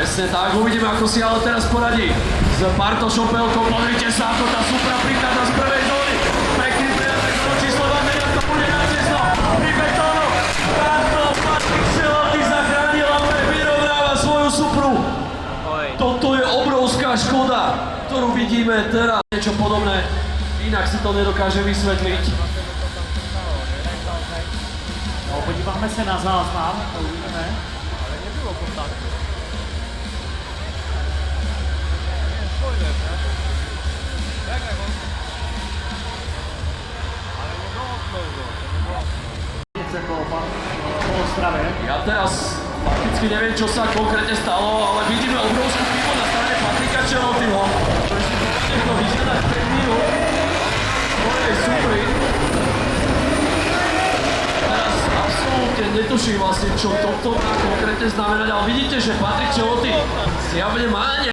Presne tak, uvidíme, ako si ale teraz poradí s Bartošom Pelkom. Pozrite sa, ako tá Supra prichádza z prvej zóny. Pekný priatek do číslo 2, Mediak to bude na tesno. Pri betónu. Takto Patrik Čeloty zachránil a vyrovnáva svoju Supru. Toto je obrovská škoda, ktorú vidíme teraz. Niečo podobné, inak si to nedokáže vysvetliť. No, podíváme se na záznam, to uvidíme. Ale nebylo kontaktu. Jak nebylo? Ale nebylo znovu, to nebylo. Něco jako po Ostravě. Ja teraz fakticky neviem, čo sa konkrétne stalo, ale vidíme obrovskú chybu na strane Patrika Čelotyho. To ešte niekto vyžiadať premiéru. To je super. Teraz absolútne netuším vlastne, čo toto má konkrétne znamenať, ale vidíte, že Patrik Čeloty zjavne má